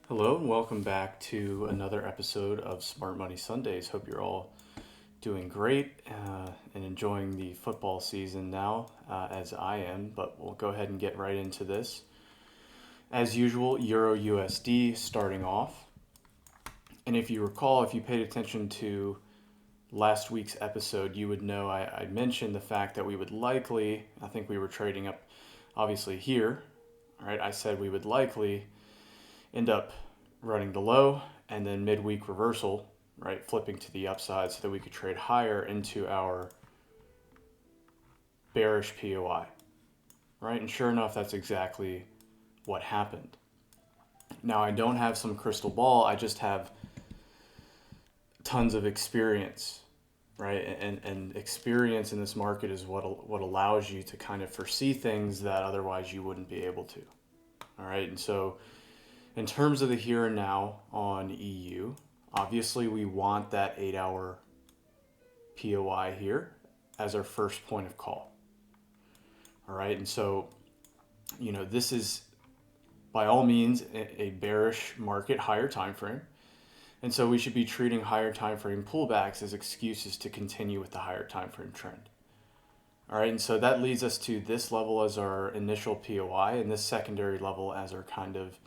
Hello and welcome back to another episode of Smart Money Sundays. Hope you're all doing great and enjoying the football season now, as I am. But we'll go ahead and get right into this. As usual, Euro USD starting off. And if you recall, if you paid attention to last week's episode, you would know I mentioned the fact that we would likely, I think we were trading up obviously here. All right, I said we would likely end up running the low and then midweek reversal, right, flipping to the upside so that we could trade higher into our bearish POI, right? And sure enough, that's exactly what happened. Now, I don't have some crystal ball, I just have tons of experience, right? And experience in this market is what allows you to kind of foresee things that otherwise you wouldn't be able to. All right, and so in terms of the here and now on EU, obviously we want that 8-hour POI here as our first point of call. All right, and so, this is by all means a bearish market, higher time frame. And so we should be treating higher time frame pullbacks as excuses to continue with the higher time frame trend. All right, and so that leads us to this level as our initial POI and this secondary level as our kind of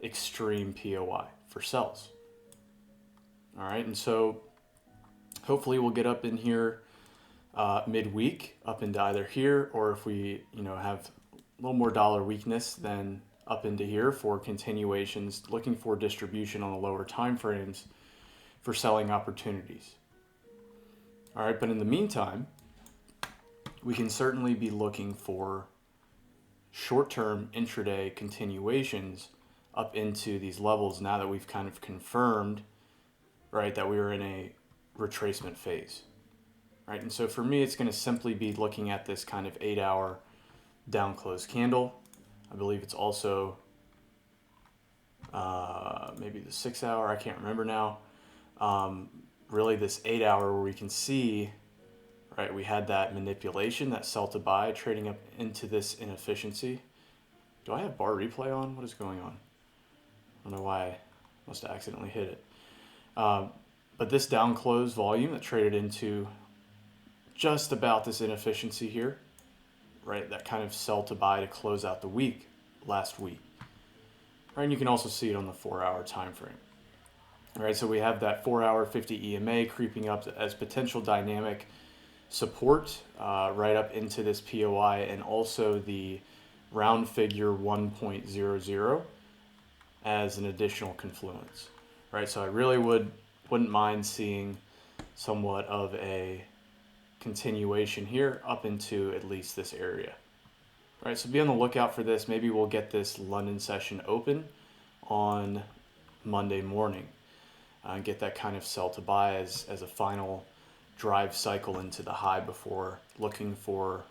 extreme POI for sells. All right, and so hopefully we'll get up in here midweek, up into either here, or if we have a little more dollar weakness, then up into here for continuations, looking for distribution on the lower time frames for selling opportunities. All right, but in the meantime, we can certainly be looking for short-term intraday continuations up into these levels now that we've kind of confirmed, right, that we were in a retracement phase, right? And so for me, it's going to simply be looking at this kind of 8-hour down close candle. I believe it's also maybe the 6-hour, I can't remember now. Really this 8-hour where we can see, right, we had that manipulation, that sell to buy, trading up into this inefficiency. Do I have bar replay on? What is going on? I don't know why I must have accidentally hit it. But this down close volume that traded into just about this inefficiency here, right? That kind of sell to buy to close out the week last week. Right, and you can also see it on the 4-hour time frame. All right, so we have that 4-hour 50 EMA creeping up as potential dynamic support right up into this POI, and also the round figure 1.00 as an additional confluence, right? So I really wouldn't mind seeing somewhat of a continuation here up into at least this area. All right, so be on the lookout for this. Maybe we'll get this London session open on Monday morning and get that kind of sell to buy as a final drive cycle into the high before looking for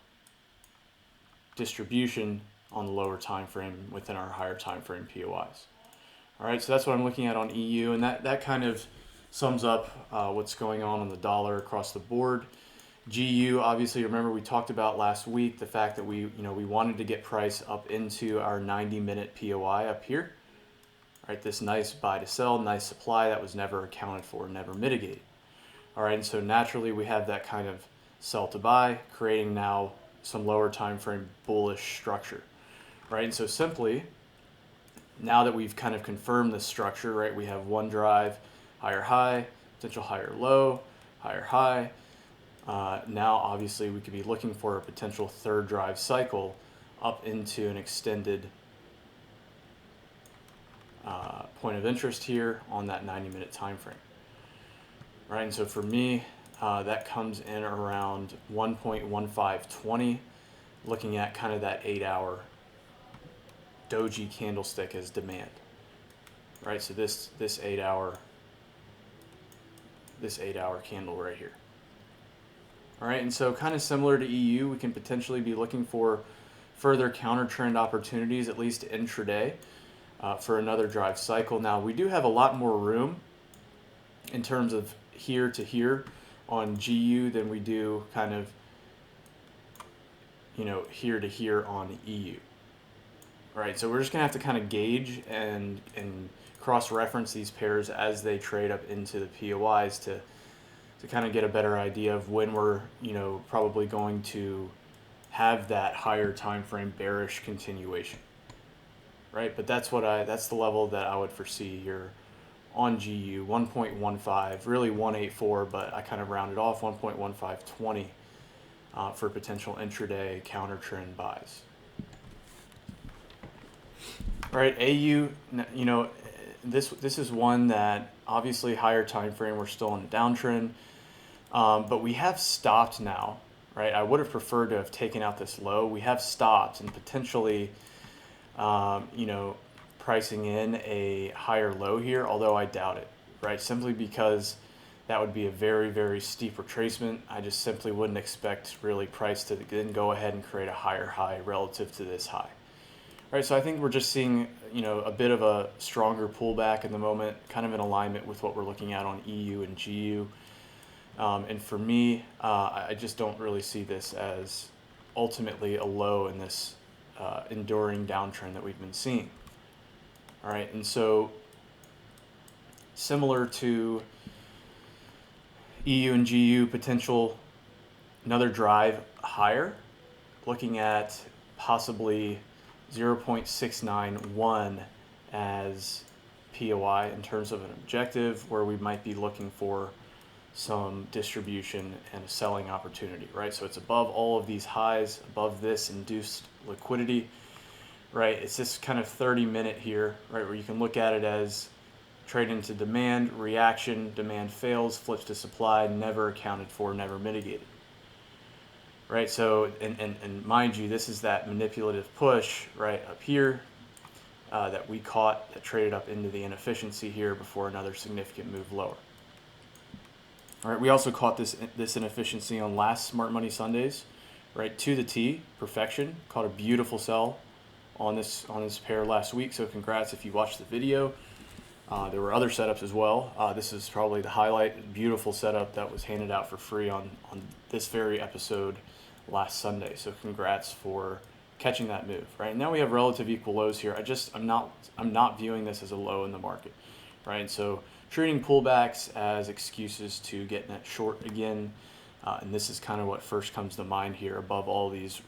distribution on the lower time frame within our higher time frame POIs. All right, so that's what I'm looking at on EU, and that kind of sums up what's going on the dollar across the board. GU, obviously, remember we talked about last week the fact that we wanted to get price up into our 90-minute POI up here. All right, this nice buy to sell, nice supply that was never accounted for, never mitigated. All right, and so naturally we have that kind of sell to buy, creating now some lower time frame bullish structure. Right, and so simply, now that we've kind of confirmed this structure, right, we have one drive, higher high, potential higher low, higher high. Now, obviously, we could be looking for a potential third drive cycle up into an extended point of interest here on that 90-minute time frame. Right, and so for me, that comes in around 1.1520, looking at kind of that 8-hour doji candlestick as demand. Right, so this 8-hour candle right here. All right, and so kind of similar to EU, we can potentially be looking for further counter trend opportunities, at least intraday, for another drive cycle. Now, we do have a lot more room in terms of here to here on GU than we do kind of, here to here on EU. right? So we're just gonna have to kind of gauge and cross-reference these pairs as they trade up into the POIs to kind of get a better idea of when we're, probably going to have that higher time frame bearish continuation, right? But that's the level that I would foresee here on GU. 1.15, really 184, but I kind of rounded off 1.1520 for potential intraday counter trend buys. All right, AU, this is one that obviously higher time frame, we're still in a downtrend, but we have stopped now, right? I would have preferred to have taken out this low. We have stopped and potentially, pricing in a higher low here, although I doubt it, right? Simply because that would be a very, very steep retracement. I just simply wouldn't expect really price to then go ahead and create a higher high relative to this high. Right, so I think we're just seeing, a bit of a stronger pullback in the moment, kind of in alignment with what we're looking at on EU and GU. And for me, I just don't really see this as ultimately a low in this enduring downtrend that we've been seeing. All right, and so similar to EU and GU, potential another drive higher, looking at possibly 0.691 as POI in terms of an objective, where we might be looking for some distribution and a selling opportunity, right? So it's above all of these highs, above this induced liquidity, right? It's this kind of 30-minute here, right, where you can look at it as trade into demand, reaction, demand fails, flips to supply, never accounted for, never mitigated. Right, so, and mind you, this is that manipulative push right up here that we caught, that traded up into the inefficiency here before another significant move lower. All right, we also caught this inefficiency on last Smart Money Sundays, right, to the T, perfection. Caught a beautiful sell on this pair last week, so congrats if you watched the video. There were other setups as well. This is probably the highlight, beautiful setup that was handed out for free on this very episode last Sunday. So congrats for catching that move, right? Now we have relative equal lows here. I'm not viewing this as a low in the market, right? And so treating pullbacks as excuses to get net short again. And this is kind of what first comes to mind here above all these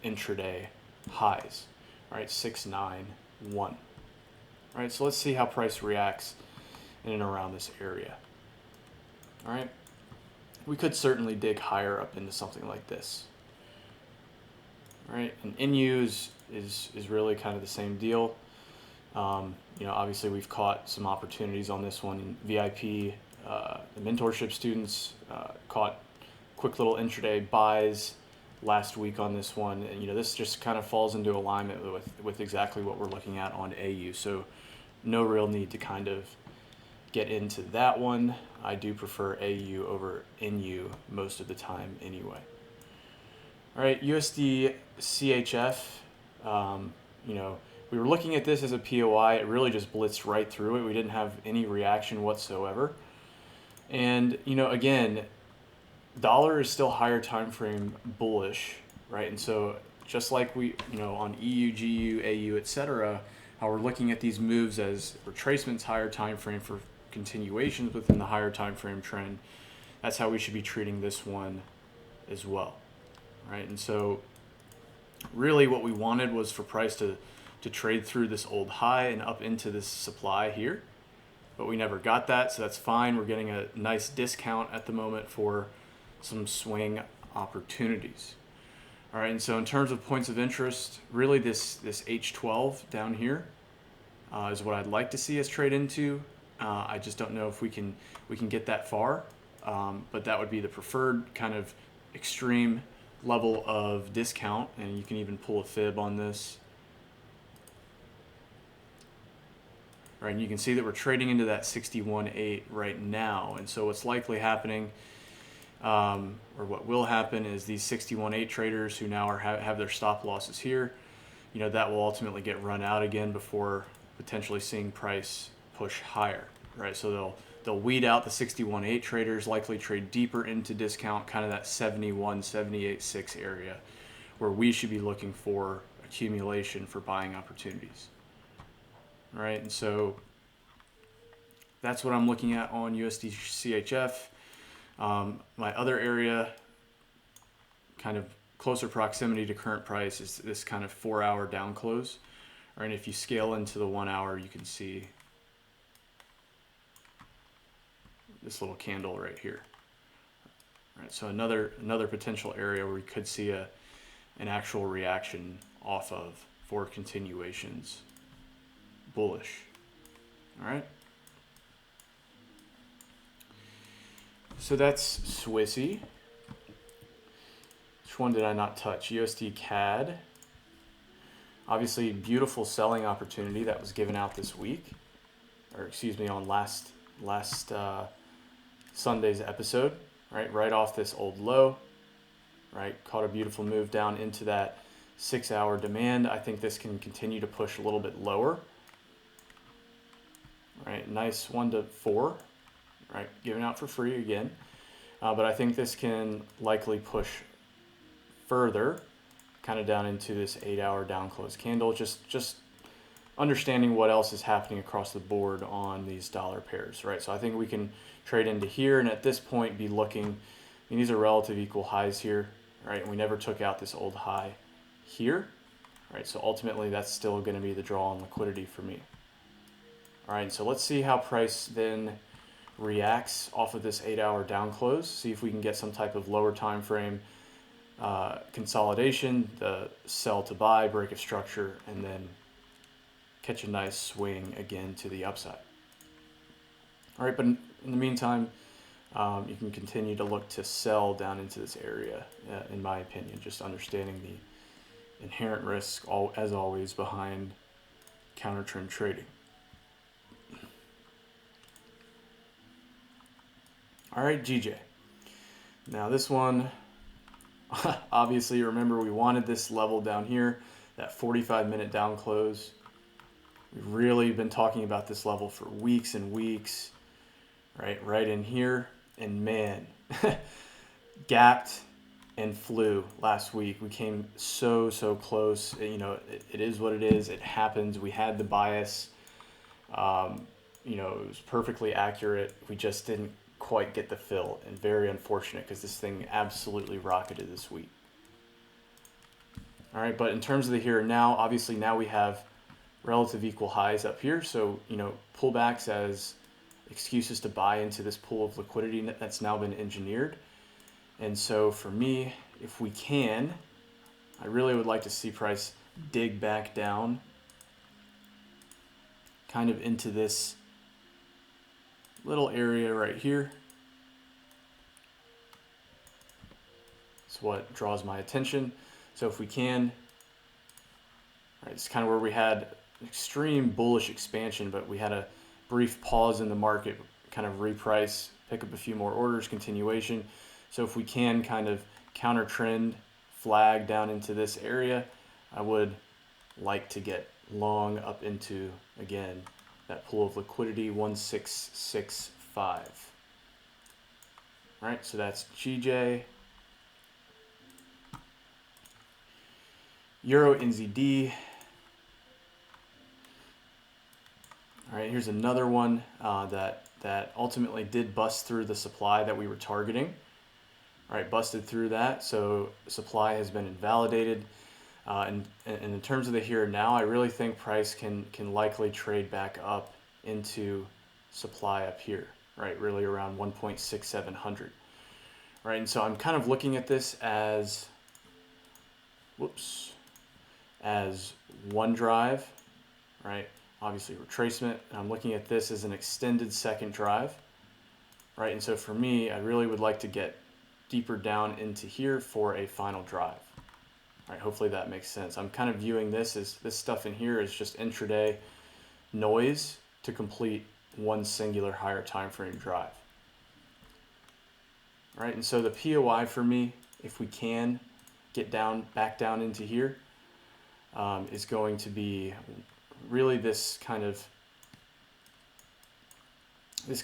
intraday highs, right? 691. All right, so let's see how price reacts in and around this area. All right, we could certainly dig higher up into something like this. All right, and NU is really kind of the same deal. Obviously we've caught some opportunities on this one. In VIP, the mentorship students caught quick little intraday buys last week on this one. And, this just kind of falls into alignment with exactly what we're looking at on AU. So no real need to kind of get into that one. I do prefer AU over NU most of the time anyway. All right, USD CHF, we were looking at this as a POI. It really just blitzed right through it. We didn't have any reaction whatsoever. And, again, dollar is still higher time frame bullish, right? And so just like we, on EU, GU, AU, etc., how we're looking at these moves as retracements, higher time frame for continuations within the higher time frame trend, that's how we should be treating this one as well, right? And so really what we wanted was for price to trade through this old high and up into this supply here, but we never got that, so that's fine. We're getting a nice discount at the moment for some swing opportunities. All right, and so in terms of points of interest, really this H12 down here is what I'd like to see us trade into. I just don't know if we can get that far, but that would be the preferred kind of extreme level of discount, and you can even pull a fib on this. All right, and you can see that we're trading into that 61.8 right now, and so what's likely happening, or what will happen, is these 61.8 traders who now have their stop losses here, that will ultimately get run out again before potentially seeing price push higher, right? So they'll weed out the 61.8 traders, likely trade deeper into discount, kind of that 71, 78.6 area, where we should be looking for a accumulation for buying opportunities. All right, and so that's what I'm looking at on USD CHF. My other area, kind of closer proximity to current price, is this kind of 4-hour down close. All right, if you scale into the 1 hour, you can see this little candle right here. All right, so another potential area where we could see an actual reaction off of for continuations bullish. All right. So that's Swissy. Which one did I not touch? USD Cad. Obviously, beautiful selling opportunity that was given out this week, or excuse me, on last Sunday's episode. Right off this old low. Right, caught a beautiful move down into that 6-hour demand. I think this can continue to push a little bit lower. Right, nice 1 to 4. Right, given out for free again. But I think this can likely push further, kind of down into this 8-hour down close candle. Just understanding what else is happening across the board on these dollar pairs, right? So I think we can trade into here, and at this point be looking, I mean, these are relative equal highs here, right? And we never took out this old high here, right? So ultimately that's still going to be the draw on liquidity for me. All right, so let's see how price then reacts off of this 8-hour down close. See if we can get some type of lower time frame consolidation, the sell to buy, break of structure, and then catch a nice swing again to the upside. All right, but in the meantime, you can continue to look to sell down into this area, in my opinion, just understanding the inherent risk, as always, behind counter trend trading. All right, GJ. Now this one, obviously, remember we wanted this level down here, that 45-minute down close. We've really been talking about this level for weeks and weeks, right in here. And man, gapped and flew last week. We came so close. You know, it is what it is. It happens. We had the bias. You know, it was perfectly accurate. We just didn't quite get the fill, and very unfortunate because this thing absolutely rocketed this week. All right, but in terms of the here and now, obviously now we have relative equal highs up here. So, you know, pullbacks as excuses to buy into this pool of liquidity that's now been engineered. And so for me, if we can, I really would like to see price dig back down kind of into this little area right here. It's what draws my attention. So if we can, right, it's kind of where we had extreme bullish expansion, but we had a brief pause in the market, kind of reprice, pick up a few more orders, continuation. So if we can kind of counter trend flag down into this area, I would like to get long up into, again, that pool of liquidity, 1665. All right, so that's GJ. Euro NZD. All right, here's another one that ultimately did bust through the supply that we were targeting. All right, busted through that, so supply has been invalidated. And in terms of the here and now, I really think price can likely trade back up into supply up here, right? Really around 1.6700, right? And so I'm kind of looking at this as, as one drive, right? Obviously retracement. And I'm looking at this as an extended second drive, right? And so for me, I really would like to get deeper down into here for a final drive. All right, hopefully that makes sense. I'm kind of viewing this as this stuff in here is just intraday noise to complete one singular higher time frame drive. All right, and so the POI for me, if we can get back down into here, is going to be really this kind of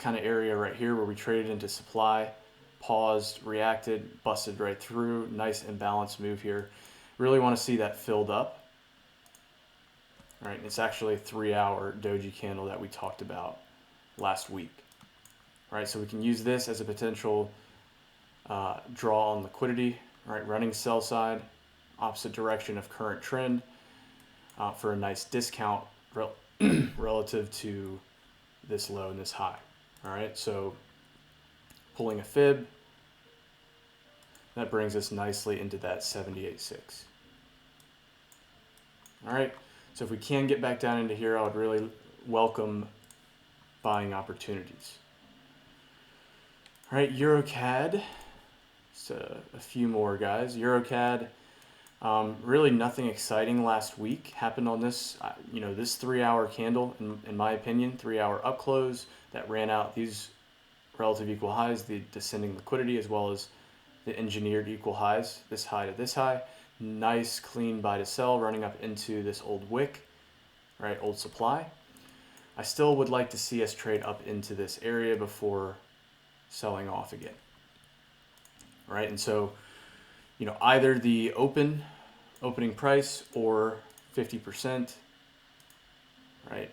area right here where we traded into supply, paused, reacted, busted right through. Nice imbalanced move here. Really want to see that filled up. right? It's actually a 3-hour doji candle that we talked about last week, right? So we can use this as a potential draw on liquidity, right? Running sell side, opposite direction of current trend for a nice discount relative to this low and this high, all right? So pulling a fib, that brings us nicely into that 78.6. All right, so if we can get back down into here, I would really welcome buying opportunities. All right, Euro Cad. So a few more guys. Euro Cad. Really nothing exciting last week happened on this. This 3-hour candle, in my opinion, 3-hour up close that ran out these relative equal highs, the descending liquidity, as well as the engineered equal highs, this high to this high. Nice clean buy to sell running up into this old wick, right, old supply. I still would like to see us trade up into this area before selling off again, right? And so, either the opening price or 50%, right?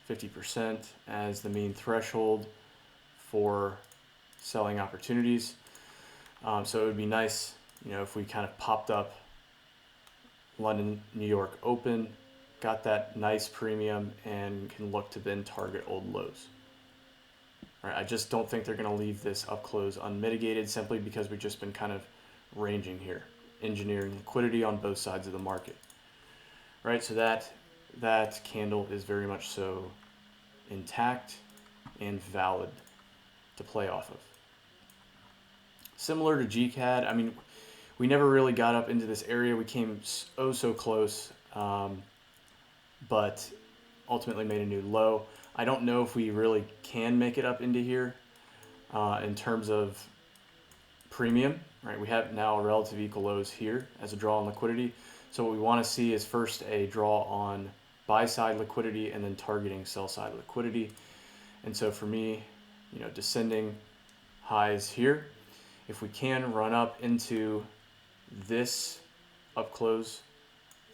50% as the mean threshold for selling opportunities. So it would be nice, if we kind of popped up London, New York open, got that nice premium, and can look to then target old lows. Right, I just don't think they're going to leave this up close unmitigated simply because we've just been kind of ranging here, engineering liquidity on both sides of the market. Right, so that candle is very much so intact and valid to play off of. Similar to GCAD, I mean, we never really got up into this area. We came so close, but ultimately made a new low. I don't know if we really can make it up into here in terms of premium, right? We have now relative equal lows here as a draw on liquidity. So what we want to see is first a draw on buy side liquidity and then targeting sell side liquidity. And so for me, descending highs here. If we can run up into this up close,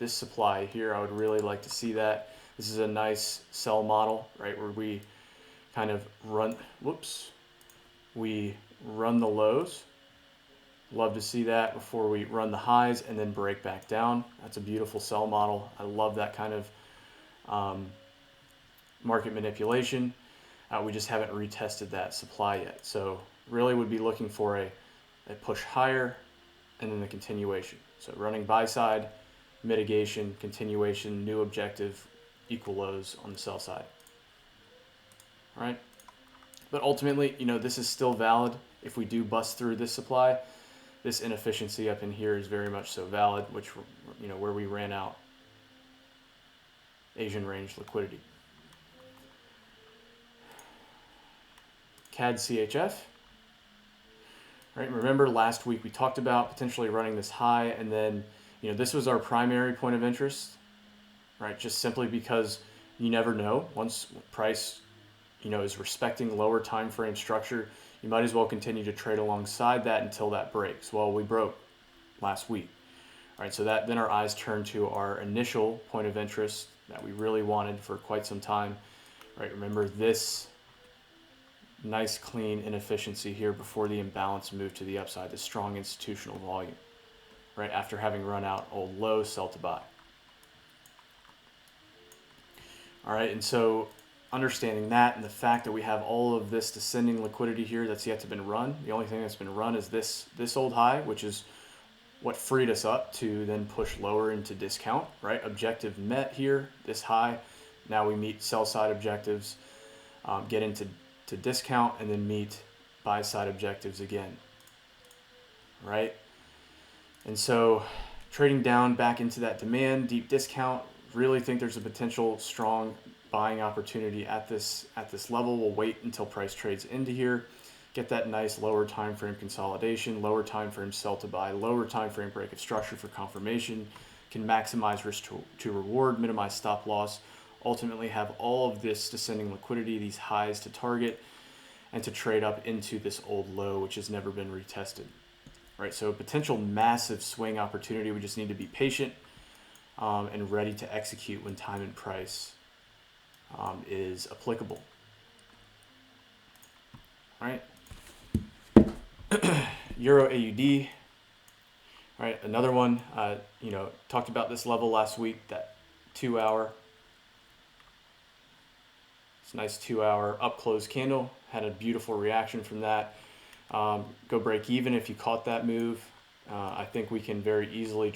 this supply here, I would really like to see that. This is a nice sell model, right, where we kind of we run the lows. Love to see that before we run the highs and then break back down. That's a beautiful sell model. I love that kind of market manipulation. We just haven't retested that supply yet. So really would be looking for a push higher and then the continuation. So running buy side, mitigation, continuation, new objective, equal lows on the sell side. All right. But ultimately, this is still valid. If we do bust through this supply, this inefficiency up in here is very much so valid, which, where we ran out Asian range liquidity. CAD CHF. Right, remember last week we talked about potentially running this high, and then this was our primary point of interest, right? Just simply because you never know. Once price is respecting lower time frame structure, you might as well continue to trade alongside that until that breaks. Well, we broke last week. All right, so then our eyes turn to our initial point of interest that we really wanted for quite some time. Right, remember this nice clean inefficiency here before the imbalance moved to the upside, the strong institutional volume, right, after having run out old low, sell to buy. All right, and so understanding that and the fact that we have all of this descending liquidity here that's yet to been run, the only thing that's been run is this old high, which is what freed us up to then push lower into discount, right? Objective met here, this high. Now we meet sell side objectives, get into discount, and then meet buy side objectives again, right? And so trading down back into that demand, deep discount, really think there's a potential strong buying opportunity at this level. We'll wait until price trades into here, get that nice lower time frame consolidation, lower time frame sell to buy, lower time frame break of structure for confirmation, can maximize risk to reward, minimize stop loss, ultimately have all of this descending liquidity, these highs to target, and to trade up into this old low, which has never been retested. Right, so a potential massive swing opportunity. We just need to be patient. and ready to execute when time and price is applicable. All right. Euro AUD. All right, another one. Talked about this level last week. That 2 hour. It's a nice 2 hour up close candle. Had a beautiful reaction from that. Go break even if you caught that move. I think we can very easily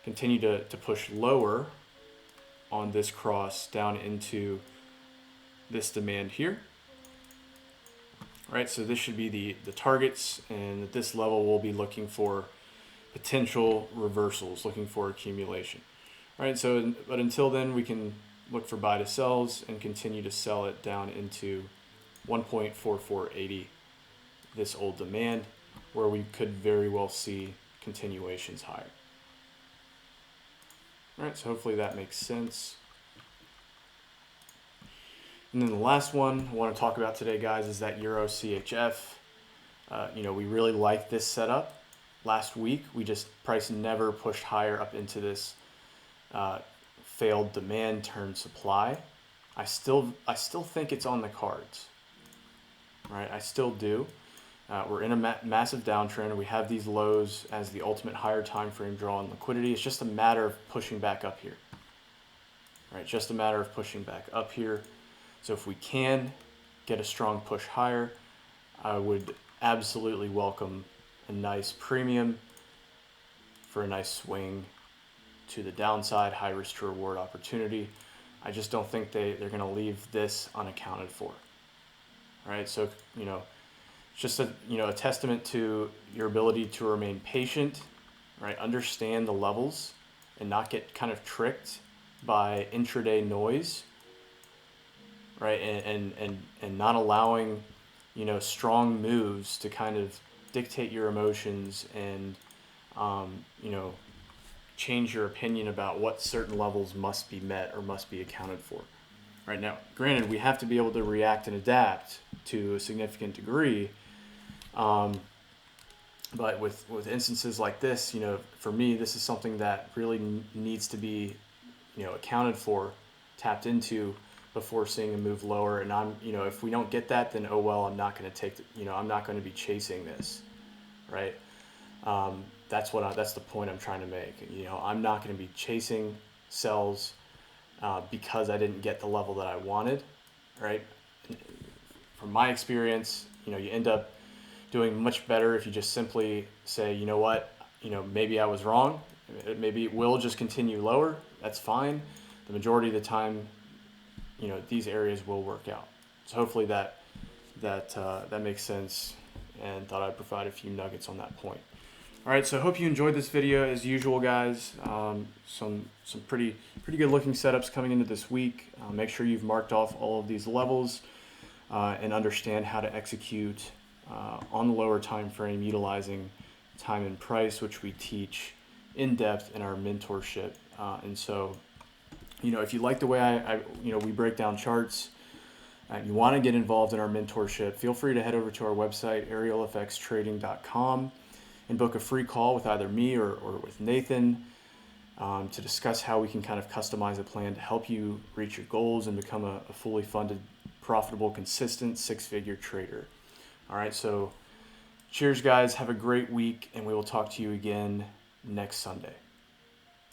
continue to push lower on this cross down into this demand here. All right, so this should be the targets, and at this level we'll be looking for potential reversals, looking for accumulation. All right, but until then we can look for buy to sells and continue to sell it down into 1.4480, this old demand, where we could very well see continuations higher. All right, so hopefully that makes sense. And then the last one I want to talk about today, guys, is that Euro CHF. We really like this setup. Last week, price never pushed higher up into this failed demand turned supply. I still think it's on the cards. Right, I still do. We're in a massive downtrend. We have these lows as the ultimate higher time frame draw on liquidity. It's just a matter of pushing back up here. Right, just a matter of pushing back up here. So if we can get a strong push higher, I would absolutely welcome a nice premium for a nice swing to the downside, high risk to reward opportunity. I just don't think they're going to leave this unaccounted for. All right, so it's just a testament to your ability to remain patient, right? Understand the levels and not get kind of tricked by intraday noise, right? And not allowing strong moves to kind of dictate your emotions and change your opinion about what certain levels must be met or must be accounted for. Right now, granted, we have to be able to react and adapt to a significant degree, but with instances like this, for me, this is something that really needs to be accounted for, tapped into before seeing a move lower. And if we don't get that, then oh well, I'm not going to I'm not going to be chasing this, right? That's the point I'm trying to make. I'm not going to be chasing sells because I didn't get the level that I wanted, right? From my experience, you end up doing much better if you just simply say, you know what, maybe I was wrong. Maybe it will just continue lower. That's fine. The majority of the time, these areas will work out. So hopefully that makes sense, and thought I'd provide a few nuggets on that point. All right, so I hope you enjoyed this video as usual, guys. Some pretty good looking setups coming into this week. Make sure you've marked off all of these levels and understand how to execute on the lower time frame utilizing time and price, which we teach in depth in our mentorship. And so, if you like the way we break down charts, you want to get involved in our mentorship, feel free to head over to our website, arielfxtrading.com, and book a free call with either me or with Nathan to discuss how we can kind of customize a plan to help you reach your goals and become a fully funded, profitable, consistent six-figure trader. All right, so cheers, guys. Have a great week, and we will talk to you again next Sunday.